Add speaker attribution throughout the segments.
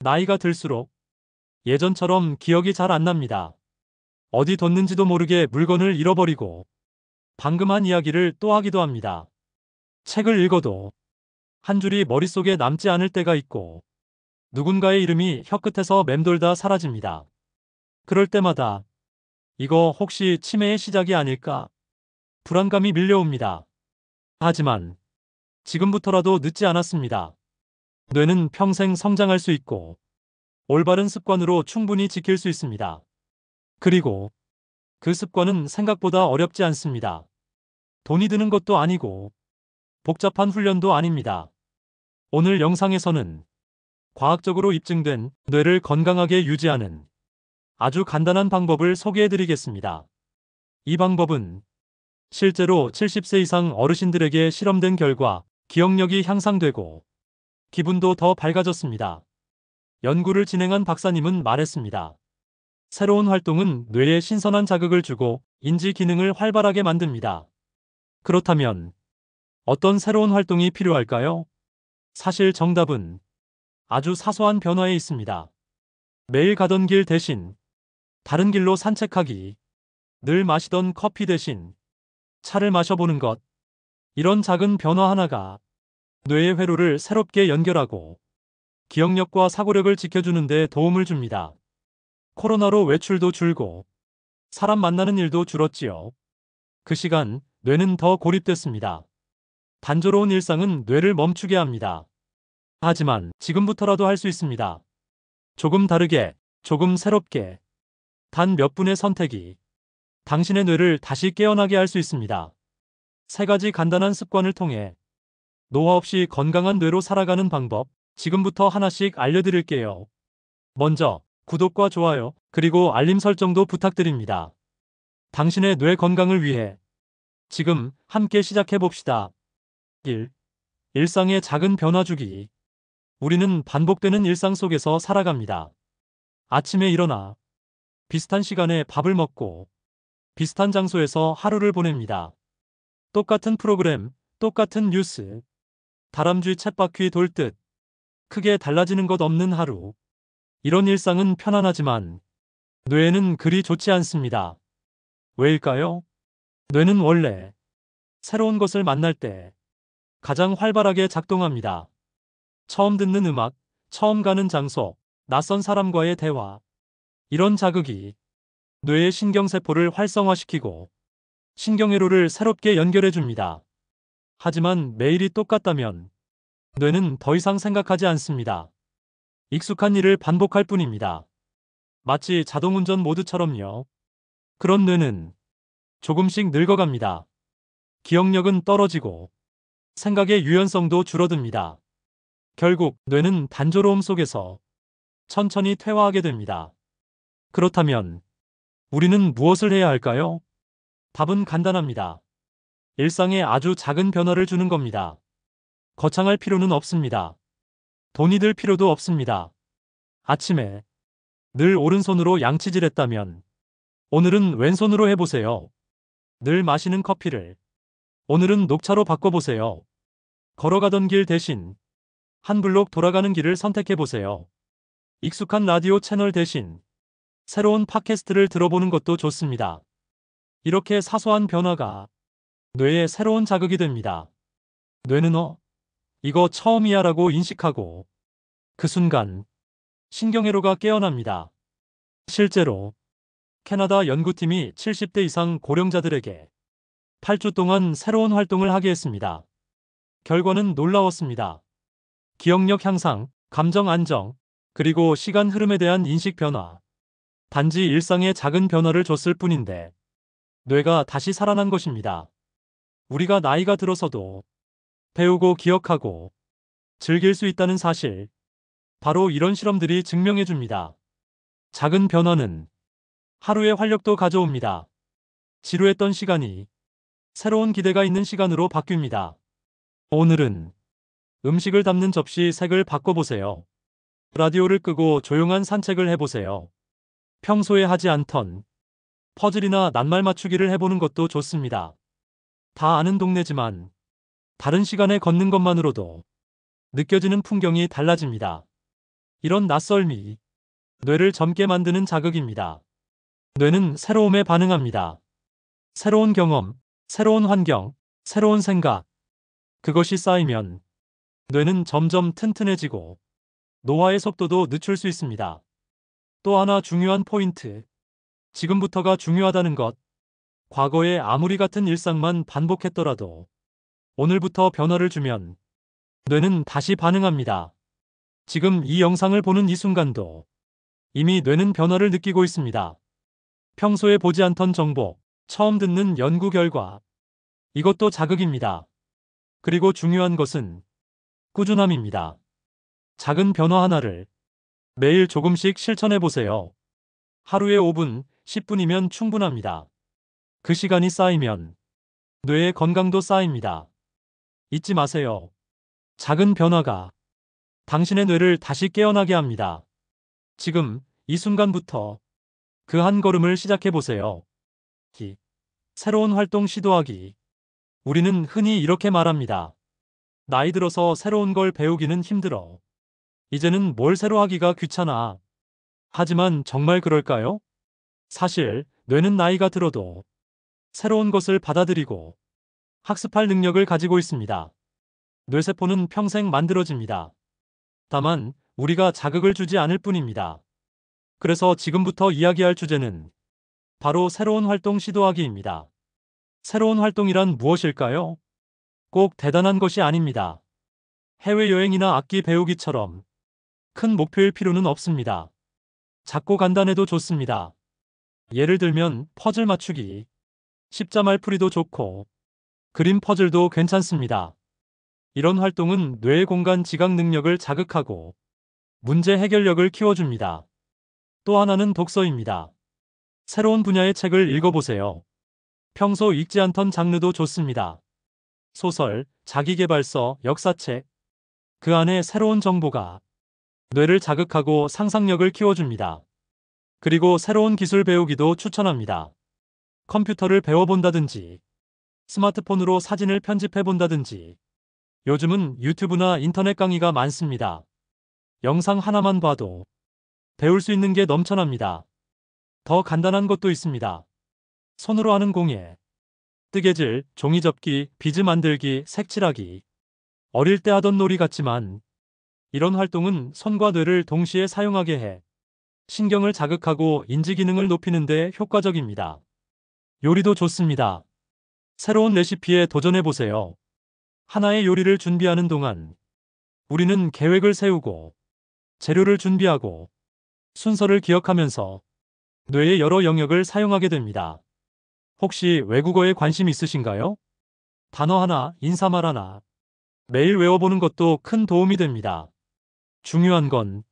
Speaker 1: 나이가 들수록 예전처럼 기억이 잘 안 납니다. 어디 뒀는지도 모르게 물건을 잃어버리고 방금 한 이야기를 또 하기도 합니다. 책을 읽어도 한 줄이 머릿속에 남지 않을 때가 있고 누군가의 이름이 혀끝에서 맴돌다 사라집니다. 그럴 때마다 이거 혹시 치매의 시작이 아닐까? 불안감이 밀려옵니다. 하지만 지금부터라도 늦지 않았습니다. 뇌는 평생 성장할 수 있고 올바른 습관으로 충분히 지킬 수 있습니다. 그리고 그 습관은 생각보다 어렵지 않습니다. 돈이 드는 것도 아니고 복잡한 훈련도 아닙니다. 오늘 영상에서는 과학적으로 입증된 뇌를 건강하게 유지하는 아주 간단한 방법을 소개해 드리겠습니다. 이 방법은 실제로 70세 이상 어르신들에게 실험된 결과 기억력이 향상되고 기분도 더 밝아졌습니다. 연구를 진행한 박사님은 말했습니다. 새로운 활동은 뇌에 신선한 자극을 주고 인지 기능을 활발하게 만듭니다. 그렇다면 어떤 새로운 활동이 필요할까요? 사실 정답은 아주 사소한 변화에 있습니다. 매일 가던 길 대신 다른 길로 산책하기, 늘 마시던 커피 대신 차를 마셔보는 것, 이런 작은 변화 하나가 뇌의 회로를 새롭게 연결하고 기억력과 사고력을 지켜주는 데 도움을 줍니다. 코로나로 외출도 줄고 사람 만나는 일도 줄었지요. 그 시간 뇌는 더 고립됐습니다. 단조로운 일상은 뇌를 멈추게 합니다. 하지만 지금부터라도 할 수 있습니다. 조금 다르게, 조금 새롭게, 단 몇 분의 선택이 당신의 뇌를 다시 깨어나게 할 수 있습니다. 세 가지 간단한 습관을 통해 노화 없이 건강한 뇌로 살아가는 방법, 지금부터 하나씩 알려드릴게요. 먼저 구독과 좋아요, 그리고 알림 설정도 부탁드립니다. 당신의 뇌 건강을 위해 지금 함께 시작해봅시다. 1. 일상의 작은 변화 주기. 우리는 반복되는 일상 속에서 살아갑니다. 아침에 일어나 비슷한 시간에 밥을 먹고 비슷한 장소에서 하루를 보냅니다. 똑같은 프로그램, 똑같은 뉴스, 다람쥐 쳇바퀴 돌듯 크게 달라지는 것 없는 하루. 이런 일상은 편안하지만 뇌에는 그리 좋지 않습니다. 왜일까요? 뇌는 원래 새로운 것을 만날 때 가장 활발하게 작동합니다. 처음 듣는 음악, 처음 가는 장소, 낯선 사람과의 대화. 이런 자극이 뇌의 신경세포를 활성화시키고 신경회로를 새롭게 연결해줍니다. 하지만 매일이 똑같다면 뇌는 더 이상 생각하지 않습니다. 익숙한 일을 반복할 뿐입니다. 마치 자동운전 모드처럼요. 그런 뇌는 조금씩 늙어갑니다. 기억력은 떨어지고 생각의 유연성도 줄어듭니다. 결국 뇌는 단조로움 속에서 천천히 퇴화하게 됩니다. 그렇다면 우리는 무엇을 해야 할까요? 답은 간단합니다. 일상에 아주 작은 변화를 주는 겁니다. 거창할 필요는 없습니다. 돈이 들 필요도 없습니다. 아침에 늘 오른손으로 양치질 했다면 오늘은 왼손으로 해보세요. 늘 마시는 커피를 오늘은 녹차로 바꿔보세요. 걸어가던 길 대신 한 블록 돌아가는 길을 선택해보세요. 익숙한 라디오 채널 대신 새로운 팟캐스트를 들어보는 것도 좋습니다. 이렇게 사소한 변화가 뇌에 새로운 자극이 됩니다. 뇌는 이거 처음이야 라고 인식하고 그 순간 신경회로가 깨어납니다. 실제로 캐나다 연구팀이 70대 이상 고령자들에게 8주 동안 새로운 활동을 하게 했습니다. 결과는 놀라웠습니다. 기억력 향상, 감정 안정, 그리고 시간 흐름에 대한 인식 변화. 단지 일상의 작은 변화를 줬을 뿐인데 뇌가 다시 살아난 것입니다. 우리가 나이가 들어서도 배우고 기억하고 즐길 수 있다는 사실. 바로 이런 실험들이 증명해 줍니다. 작은 변화는 하루의 활력도 가져옵니다. 지루했던 시간이 새로운 기대가 있는 시간으로 바뀝니다. 오늘은 음식을 담는 접시 색을 바꿔보세요. 라디오를 끄고 조용한 산책을 해보세요. 평소에 하지 않던 퍼즐이나 낱말 맞추기를 해보는 것도 좋습니다. 다 아는 동네지만 다른 시간에 걷는 것만으로도 느껴지는 풍경이 달라집니다. 이런 낯설미, 뇌를 젊게 만드는 자극입니다. 뇌는 새로움에 반응합니다. 새로운 경험, 새로운 환경, 새로운 생각, 그것이 쌓이면 뇌는 점점 튼튼해지고 노화의 속도도 늦출 수 있습니다. 또 하나 중요한 포인트, 지금부터가 중요하다는 것. 과거에 아무리 같은 일상만 반복했더라도 오늘부터 변화를 주면 뇌는 다시 반응합니다. 지금 이 영상을 보는 이 순간도 이미 뇌는 변화를 느끼고 있습니다. 평소에 보지 않던 정보, 처음 듣는 연구 결과, 이것도 자극입니다. 그리고 중요한 것은 꾸준함입니다. 작은 변화 하나를 매일 조금씩 실천해 보세요. 하루에 5분, 10분이면 충분합니다. 그 시간이 쌓이면 뇌의 건강도 쌓입니다. 잊지 마세요. 작은 변화가 당신의 뇌를 다시 깨어나게 합니다. 지금 이 순간부터 그 한 걸음을 시작해 보세요. 새로운 활동 시도하기. 우리는 흔히 이렇게 말합니다. 나이 들어서 새로운 걸 배우기는 힘들어. 이제는 뭘 새로 하기가 귀찮아. 하지만 정말 그럴까요? 사실 뇌는 나이가 들어도 새로운 것을 받아들이고 학습할 능력을 가지고 있습니다. 뇌세포는 평생 만들어집니다. 다만 우리가 자극을 주지 않을 뿐입니다. 그래서 지금부터 이야기할 주제는 바로 새로운 활동 시도하기입니다. 새로운 활동이란 무엇일까요? 꼭 대단한 것이 아닙니다. 해외여행이나 악기 배우기처럼 큰 목표일 필요는 없습니다. 작고 간단해도 좋습니다. 예를 들면 퍼즐 맞추기, 십자말 풀이도 좋고 그림 퍼즐도 괜찮습니다. 이런 활동은 뇌의 공간 지각 능력을 자극하고 문제 해결력을 키워줍니다. 또 하나는 독서입니다. 새로운 분야의 책을 읽어보세요. 평소 읽지 않던 장르도 좋습니다. 소설, 자기계발서, 역사책. 그 안에 새로운 정보가 뇌를 자극하고 상상력을 키워줍니다. 그리고 새로운 기술 배우기도 추천합니다. 컴퓨터를 배워본다든지, 스마트폰으로 사진을 편집해본다든지, 요즘은 유튜브나 인터넷 강의가 많습니다. 영상 하나만 봐도 배울 수 있는 게 넘쳐납니다. 더 간단한 것도 있습니다. 손으로 하는 공예, 뜨개질, 종이접기, 비즈 만들기, 색칠하기. 어릴 때 하던 놀이 같지만 이런 활동은 손과 뇌를 동시에 사용하게 해 신경을 자극하고 인지 기능을 높이는 데 효과적입니다. 요리도 좋습니다. 새로운 레시피에 도전해 보세요. 하나의 요리를 준비하는 동안 우리는 계획을 세우고 재료를 준비하고 순서를 기억하면서 뇌의 여러 영역을 사용하게 됩니다. 혹시 외국어에 관심 있으신가요? 단어 하나, 인사말 하나 매일 외워보는 것도 큰 도움이 됩니다. 중요한 건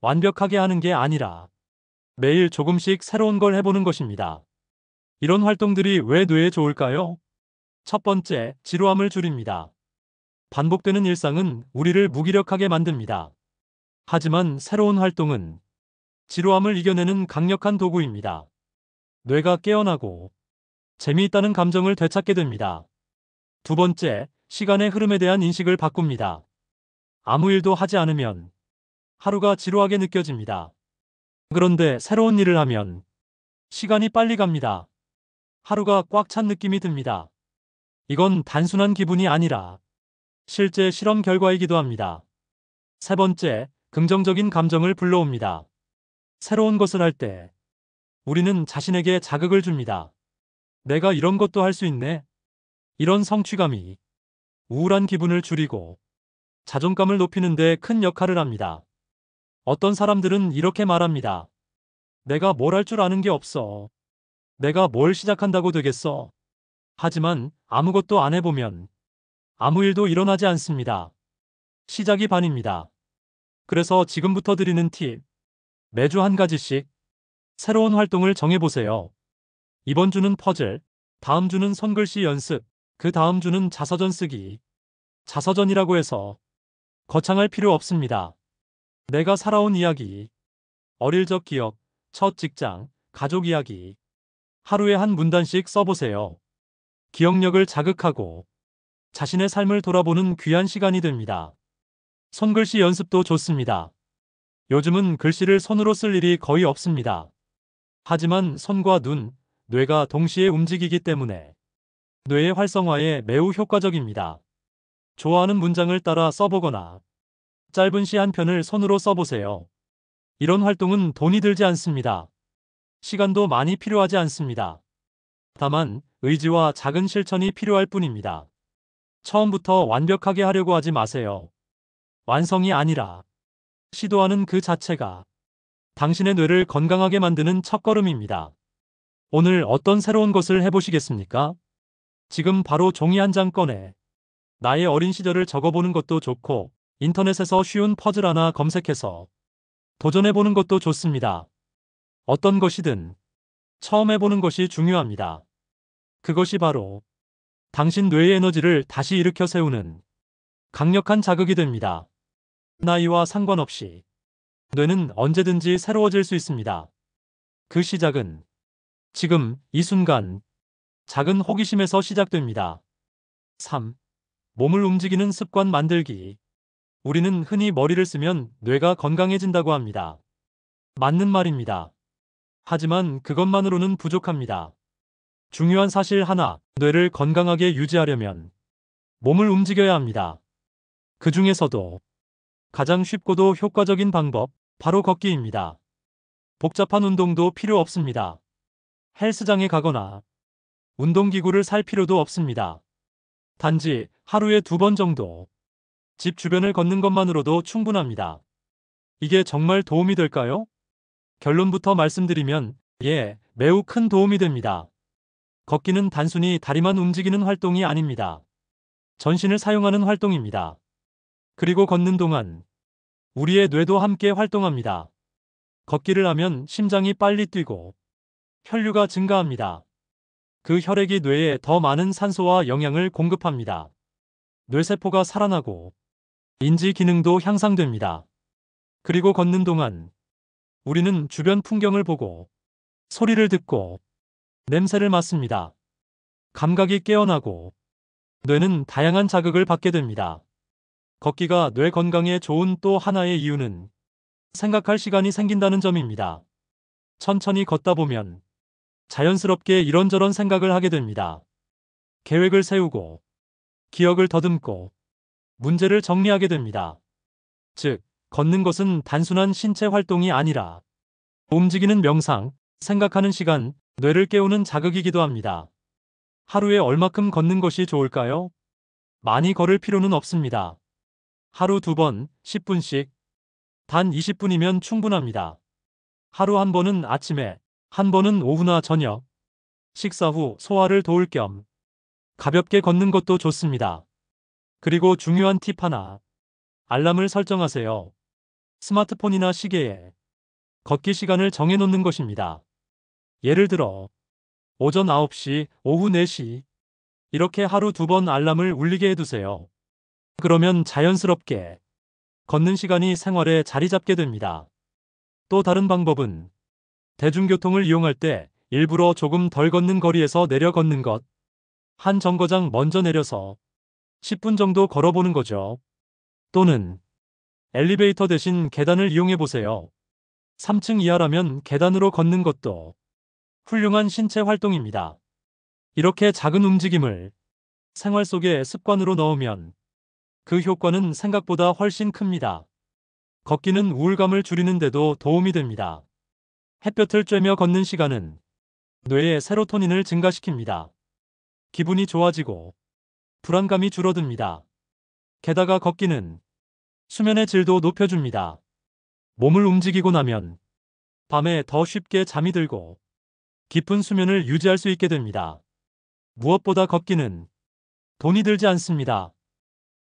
Speaker 1: 완벽하게 하는 게 아니라 매일 조금씩 새로운 걸 해보는 것입니다. 이런 활동들이 왜 뇌에 좋을까요? 첫 번째, 지루함을 줄입니다. 반복되는 일상은 우리를 무기력하게 만듭니다. 하지만 새로운 활동은 지루함을 이겨내는 강력한 도구입니다. 뇌가 깨어나고 재미있다는 감정을 되찾게 됩니다. 두 번째, 시간의 흐름에 대한 인식을 바꿉니다. 아무 일도 하지 않으면 하루가 지루하게 느껴집니다. 그런데 새로운 일을 하면 시간이 빨리 갑니다. 하루가 꽉 찬 느낌이 듭니다. 이건 단순한 기분이 아니라 실제 실험 결과이기도 합니다. 세 번째, 긍정적인 감정을 불러옵니다. 새로운 것을 할 때 우리는 자신에게 자극을 줍니다. 내가 이런 것도 할 수 있네. 이런 성취감이 우울한 기분을 줄이고 자존감을 높이는 데 큰 역할을 합니다. 어떤 사람들은 이렇게 말합니다. 내가 뭘 할 줄 아는 게 없어. 내가 뭘 시작한다고 되겠어. 하지만 아무것도 안 해보면 아무 일도 일어나지 않습니다. 시작이 반입니다. 그래서 지금부터 드리는 팁. 매주 한 가지씩 새로운 활동을 정해보세요. 이번 주는 퍼즐, 다음 주는 손글씨 연습, 그 다음 주는 자서전 쓰기. 자서전이라고 해서 거창할 필요 없습니다. 내가 살아온 이야기, 어릴 적 기억, 첫 직장, 가족 이야기. 하루에 한 문단씩 써보세요. 기억력을 자극하고 자신의 삶을 돌아보는 귀한 시간이 됩니다. 손글씨 연습도 좋습니다. 요즘은 글씨를 손으로 쓸 일이 거의 없습니다. 하지만 손과 눈, 뇌가 동시에 움직이기 때문에 뇌의 활성화에 매우 효과적입니다. 좋아하는 문장을 따라 써보거나 짧은 시 한 편을 손으로 써보세요. 이런 활동은 돈이 들지 않습니다. 시간도 많이 필요하지 않습니다. 다만 의지와 작은 실천이 필요할 뿐입니다. 처음부터 완벽하게 하려고 하지 마세요. 완성이 아니라 시도하는 그 자체가 당신의 뇌를 건강하게 만드는 첫걸음입니다. 오늘 어떤 새로운 것을 해보시겠습니까? 지금 바로 종이 한 장 꺼내 나의 어린 시절을 적어보는 것도 좋고, 인터넷에서 쉬운 퍼즐 하나 검색해서 도전해보는 것도 좋습니다. 어떤 것이든 처음 해보는 것이 중요합니다. 그것이 바로 당신 뇌의 에너지를 다시 일으켜 세우는 강력한 자극이 됩니다. 나이와 상관없이 뇌는 언제든지 새로워질 수 있습니다. 그 시작은 지금 이 순간 작은 호기심에서 시작됩니다. 3. 몸을 움직이는 습관 만들기. 우리는 흔히 머리를 쓰면 뇌가 건강해진다고 합니다. 맞는 말입니다. 하지만 그것만으로는 부족합니다. 중요한 사실 하나, 뇌를 건강하게 유지하려면 몸을 움직여야 합니다. 그 중에서도 가장 쉽고도 효과적인 방법, 바로 걷기입니다. 복잡한 운동도 필요 없습니다. 헬스장에 가거나 운동기구를 살 필요도 없습니다. 단지 하루에 2번 정도 집 주변을 걷는 것만으로도 충분합니다. 이게 정말 도움이 될까요? 결론부터 말씀드리면, 예, 매우 큰 도움이 됩니다. 걷기는 단순히 다리만 움직이는 활동이 아닙니다. 전신을 사용하는 활동입니다. 그리고 걷는 동안 우리의 뇌도 함께 활동합니다. 걷기를 하면 심장이 빨리 뛰고 혈류가 증가합니다. 그 혈액이 뇌에 더 많은 산소와 영양을 공급합니다. 뇌세포가 살아나고 인지 기능도 향상됩니다. 그리고 걷는 동안 우리는 주변 풍경을 보고 소리를 듣고 냄새를 맡습니다. 감각이 깨어나고 뇌는 다양한 자극을 받게 됩니다. 걷기가 뇌 건강에 좋은 또 하나의 이유는 생각할 시간이 생긴다는 점입니다. 천천히 걷다 보면 자연스럽게 이런저런 생각을 하게 됩니다. 계획을 세우고 기억을 더듬고 문제를 정리하게 됩니다. 즉, 걷는 것은 단순한 신체 활동이 아니라 움직이는 명상, 생각하는 시간, 뇌를 깨우는 자극이기도 합니다. 하루에 얼마큼 걷는 것이 좋을까요? 많이 걸을 필요는 없습니다. 하루 2번, 10분씩, 단 20분이면 충분합니다. 하루 한 번은 아침에, 한 번은 오후나 저녁, 식사 후 소화를 도울 겸 가볍게 걷는 것도 좋습니다. 그리고 중요한 팁 하나, 알람을 설정하세요. 스마트폰이나 시계에 걷기 시간을 정해놓는 것입니다. 예를 들어 오전 9시, 오후 4시 이렇게 하루 2번 알람을 울리게 해두세요. 그러면 자연스럽게 걷는 시간이 생활에 자리 잡게 됩니다. 또 다른 방법은 대중교통을 이용할 때 일부러 조금 덜 걷는 거리에서 내려 걷는 것. 한 정거장 먼저 내려서 10분 정도 걸어보는 거죠. 또는 엘리베이터 대신 계단을 이용해 보세요. 3층 이하라면 계단으로 걷는 것도 훌륭한 신체 활동입니다. 이렇게 작은 움직임을 생활 속에 습관으로 넣으면 그 효과는 생각보다 훨씬 큽니다. 걷기는 우울감을 줄이는 데도 도움이 됩니다. 햇볕을 쬐며 걷는 시간은 뇌의 세로토닌을 증가시킵니다. 기분이 좋아지고 불안감이 줄어듭니다. 게다가 걷기는 수면의 질도 높여줍니다. 몸을 움직이고 나면 밤에 더 쉽게 잠이 들고 깊은 수면을 유지할 수 있게 됩니다. 무엇보다 걷기는 돈이 들지 않습니다.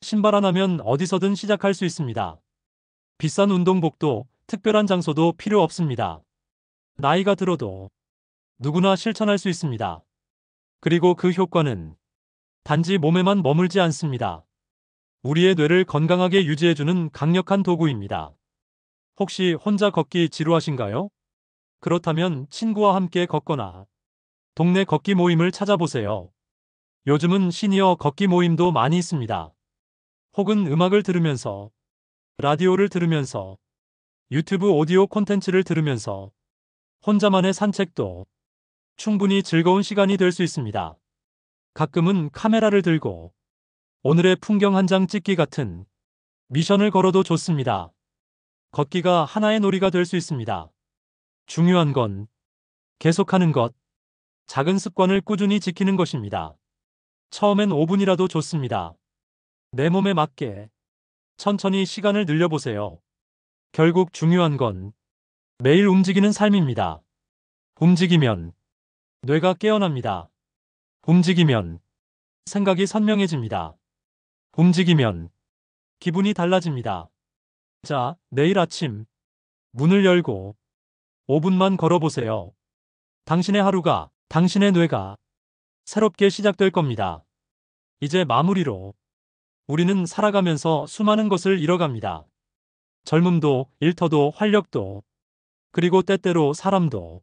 Speaker 1: 신발 하나면 어디서든 시작할 수 있습니다. 비싼 운동복도 특별한 장소도 필요 없습니다. 나이가 들어도 누구나 실천할 수 있습니다. 그리고 그 효과는 단지 몸에만 머물지 않습니다. 우리의 뇌를 건강하게 유지해주는 강력한 도구입니다. 혹시 혼자 걷기 지루하신가요? 그렇다면 친구와 함께 걷거나 동네 걷기 모임을 찾아보세요. 요즘은 시니어 걷기 모임도 많이 있습니다. 혹은 음악을 들으면서, 라디오를 들으면서 유튜브 오디오 콘텐츠를 들으면서 혼자만의 산책도 충분히 즐거운 시간이 될 수 있습니다. 가끔은 카메라를 들고 오늘의 풍경 한 장 찍기 같은 미션을 걸어도 좋습니다. 걷기가 하나의 놀이가 될 수 있습니다. 중요한 건 계속하는 것, 작은 습관을 꾸준히 지키는 것입니다. 처음엔 5분이라도 좋습니다. 내 몸에 맞게 천천히 시간을 늘려보세요. 결국 중요한 건 매일 움직이는 삶입니다. 움직이면 뇌가 깨어납니다. 움직이면 생각이 선명해집니다. 움직이면 기분이 달라집니다. 자, 내일 아침 문을 열고 5분만 걸어보세요. 당신의 하루가, 당신의 뇌가 새롭게 시작될 겁니다. 이제 마무리로 우리는 살아가면서 수많은 것을 잃어갑니다. 젊음도, 일터도, 활력도, 그리고 때때로 사람도.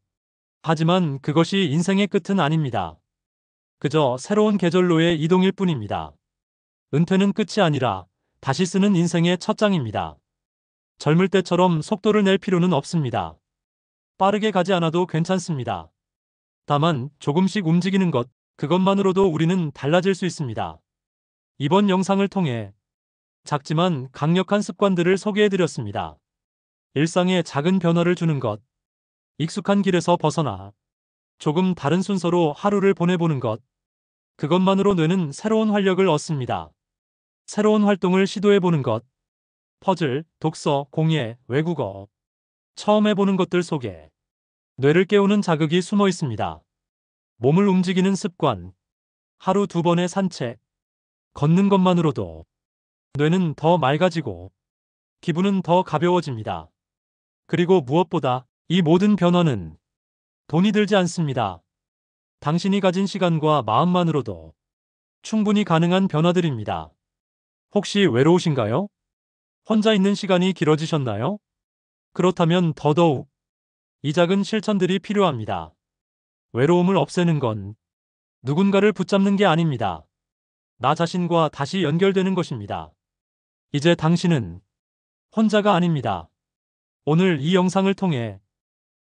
Speaker 1: 하지만 그것이 인생의 끝은 아닙니다. 그저 새로운 계절로의 이동일 뿐입니다. 은퇴는 끝이 아니라 다시 쓰는 인생의 첫 장입니다. 젊을 때처럼 속도를 낼 필요는 없습니다. 빠르게 가지 않아도 괜찮습니다. 다만 조금씩 움직이는 것, 그것만으로도 우리는 달라질 수 있습니다. 이번 영상을 통해 작지만 강력한 습관들을 소개해드렸습니다. 일상에 작은 변화를 주는 것, 익숙한 길에서 벗어나 조금 다른 순서로 하루를 보내보는 것, 그것만으로 뇌는 새로운 활력을 얻습니다. 새로운 활동을 시도해보는 것, 퍼즐, 독서, 공예, 외국어, 처음 해보는 것들 속에 뇌를 깨우는 자극이 숨어 있습니다. 몸을 움직이는 습관, 하루 2번의 산책, 걷는 것만으로도 뇌는 더 맑아지고 기분은 더 가벼워집니다. 그리고 무엇보다 이 모든 변화는 돈이 들지 않습니다. 당신이 가진 시간과 마음만으로도 충분히 가능한 변화들입니다. 혹시 외로우신가요? 혼자 있는 시간이 길어지셨나요? 그렇다면 더더욱 이 작은 실천들이 필요합니다. 외로움을 없애는 건 누군가를 붙잡는 게 아닙니다. 나 자신과 다시 연결되는 것입니다. 이제 당신은 혼자가 아닙니다. 오늘 이 영상을 통해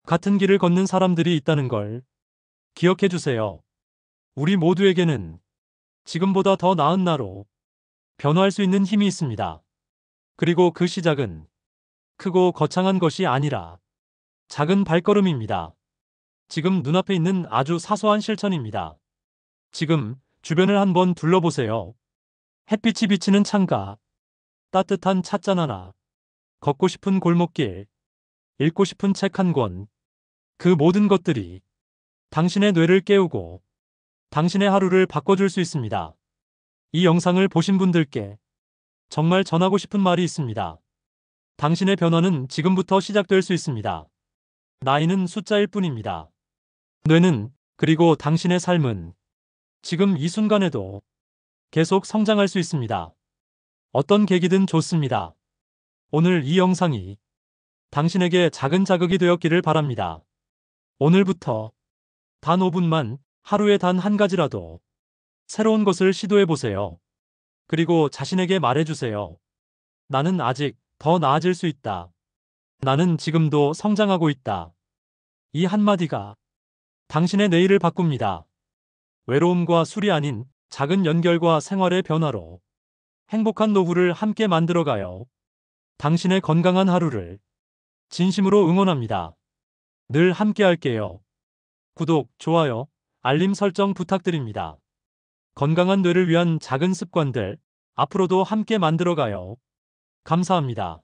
Speaker 1: 같은 길을 걷는 사람들이 있다는 걸 기억해 주세요. 우리 모두에게는 지금보다 더 나은 나로 변화할 수 있는 힘이 있습니다. 그리고 그 시작은 크고 거창한 것이 아니라 작은 발걸음입니다. 지금 눈앞에 있는 아주 사소한 실천입니다. 지금 주변을 한번 둘러보세요. 햇빛이 비치는 창가, 따뜻한 찻잔 하나, 걷고 싶은 골목길, 읽고 싶은 책 한 권, 그 모든 것들이 당신의 뇌를 깨우고 당신의 하루를 바꿔줄 수 있습니다. 이 영상을 보신 분들께 정말 전하고 싶은 말이 있습니다. 당신의 변화는 지금부터 시작될 수 있습니다. 나이는 숫자일 뿐입니다. 뇌는, 그리고 당신의 삶은 지금 이 순간에도 계속 성장할 수 있습니다. 어떤 계기든 좋습니다. 오늘 이 영상이 당신에게 작은 자극이 되었기를 바랍니다. 오늘부터 단 5분만, 하루에 단 한 가지라도 새로운 것을 시도해보세요. 그리고 자신에게 말해주세요. 나는 아직 더 나아질 수 있다. 나는 지금도 성장하고 있다. 이 한마디가 당신의 내일을 바꿉니다. 외로움과 술이 아닌 작은 연결과 생활의 변화로 행복한 노후를 함께 만들어가요. 당신의 건강한 하루를 진심으로 응원합니다. 늘 함께 할게요. 구독, 좋아요, 알림 설정 부탁드립니다. 건강한 뇌를 위한 작은 습관들, 앞으로도 함께 만들어가요. 감사합니다.